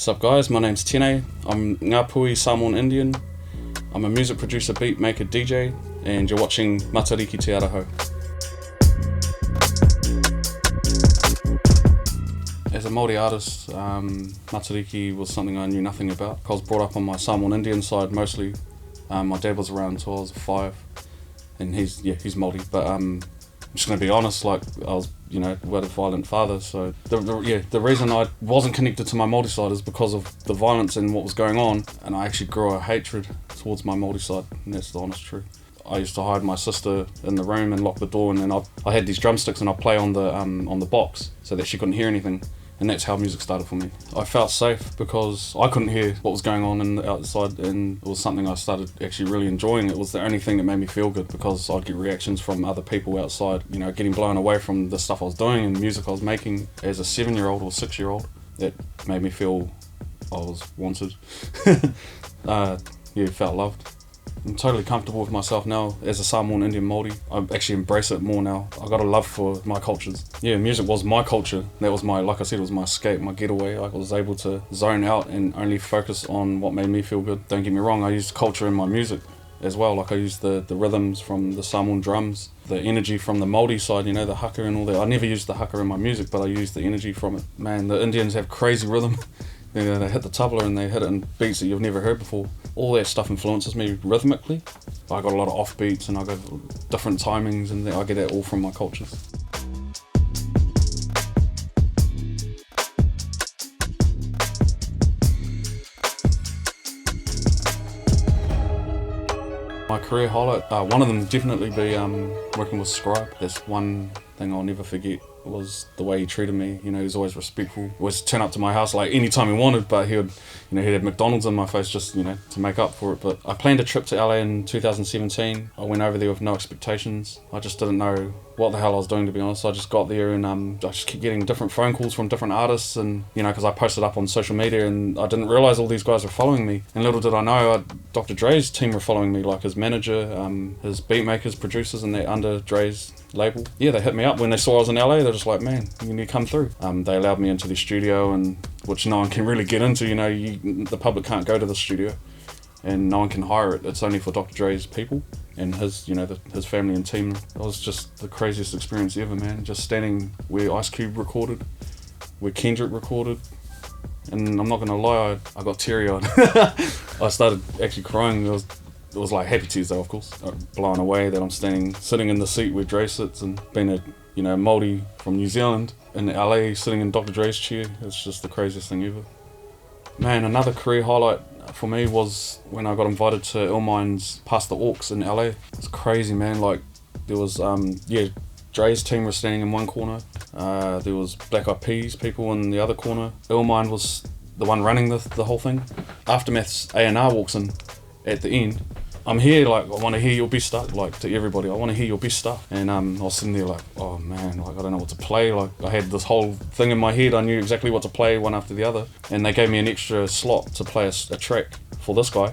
Sup guys, my name's Tenei. I'm Ngā Puhi Samoan Indian. I'm a music producer, beatmaker, DJ, and you're watching Matariki Te Ara Hou. As a Māori artist, Matariki was something I knew nothing about. I was brought up on my Samoan Indian side mostly. My dad was around until I was 5, and he's Māori, but I'm just going to be honest, like I was, with a violent father, so the reason I wasn't connected to my Māori side is because of the violence and what was going on, and I actually grew a hatred towards my Māori side, and that's the honest truth. I used to hide my sister in the room and lock the door, and then I had these drumsticks and I'd play on the box so that she couldn't hear anything. And that's how music started for me. I felt safe because I couldn't hear what was going on outside, and it was something I started actually really enjoying. It was the only thing that made me feel good because I'd get reactions from other people outside, getting blown away from the stuff I was doing and the music I was making as a 7-year-old or 6-year-old. That made me feel I was wanted. Felt loved. I'm totally comfortable with myself now as a Samoan Indian Māori. I actually embrace it more now. I got a love for my cultures. Yeah, music was my culture. That was like I said, it was my escape, my getaway. I was able to zone out and only focus on what made me feel good. Don't get me wrong, I used culture in my music as well. Like I used the rhythms from the Samoan drums, the energy from the Māori side, the haka and all that. I never used the haka in my music, but I used the energy from it. Man, the Indians have crazy rhythm. They hit the tabla and they hit it in beats that you've never heard before. All that stuff influences me rhythmically. I got a lot of off beats and I got different timings, and I get that all from my cultures. My career highlight, one of them definitely be working with Scribe. That's one thing I'll never forget, was the way he treated me. He was always respectful. He always turn up to my house like anytime he wanted, but he'd have McDonald's in my face just, to make up for it. But I planned a trip to LA in 2017. I went over there with no expectations. I just didn't know what the hell I was doing, to be honest. I just got there and I just kept getting different phone calls from different artists, and because I posted up on social media, and I didn't realize all these guys were following me. And little did I know, Dr Dre's team were following me, like his manager, his beatmakers, producers, and they're under Dre's label. Yeah, they hit me up when they saw I was in LA. They're just like, man, you need to come through. They allowed me into the studio, and which no one can really get into. The public can't go to the studio, and no one can hire it. It's only for Dr Dre's people and his, his family and team. It was just the craziest experience ever, man. Just standing where Ice Cube recorded, where Kendrick recorded, and I'm not gonna lie, I got teary-eyed. I started actually crying. It was like happy tears though, of course. Blown away that I'm sitting in the seat where Dre sits, and being a Māori from New Zealand in LA sitting in Dr Dre's chair. It's just the craziest thing ever. Man, another career highlight for me was when I got invited to Illmind's Past the Orcs in LA. It's crazy, man. Like there was Dre's team was standing in one corner. There was Black Eyed Peas people in the other corner. Illmind was the one running the whole thing. Aftermath's A&R walks in at the end. I'm here, like, I want to hear your best stuff, like, to everybody. I want to hear your best stuff. And I was sitting there like, oh man, like, I don't know what to play. Like, I had this whole thing in my head. I knew exactly what to play, one after the other. And they gave me an extra slot to play a track for this guy.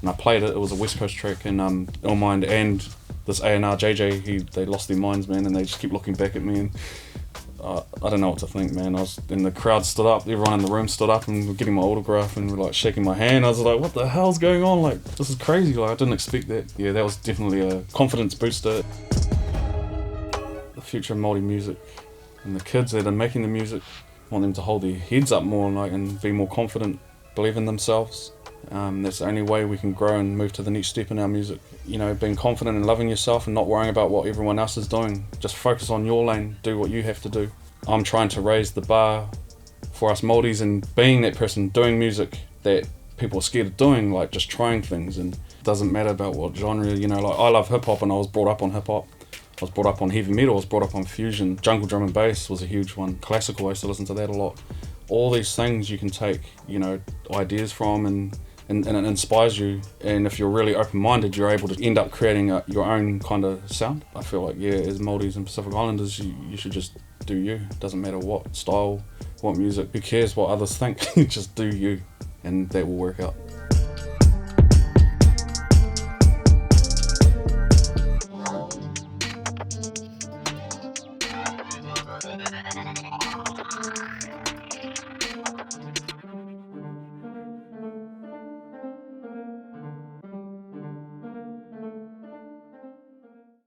And I played it. It was a West Coast track. And Illmind and this A&R JJ, they lost their minds, man. And they just keep looking back at me. And I don't know what to think, man. And the crowd stood up, everyone in the room stood up and were getting my autograph and were like shaking my hand. I was like, what the hell's going on? Like, this is crazy. Like, I didn't expect that. Yeah, that was definitely a confidence booster. The future of Māori music and the kids that are making the music, I want them to hold their heads up more, like, and be more confident, believe in themselves. That's the only way we can grow and move to the next step in our music. Being confident and loving yourself and not worrying about what everyone else is doing. Just focus on your lane, do what you have to do. I'm trying to raise the bar for us Māoris and being that person doing music that people are scared of doing, like just trying things, and it doesn't matter about what genre, like I love hip hop and I was brought up on hip hop. I was brought up on heavy metal, I was brought up on fusion. Jungle drum and bass was a huge one. Classical, I used to listen to that a lot. All these things you can take, ideas from, and it inspires you, and if you're really open-minded, you're able to end up creating your own kind of sound. I feel like, as Māoris and Pacific Islanders, you should just do you. It doesn't matter what style, what music, who cares what others think. Just do you, and that will work out.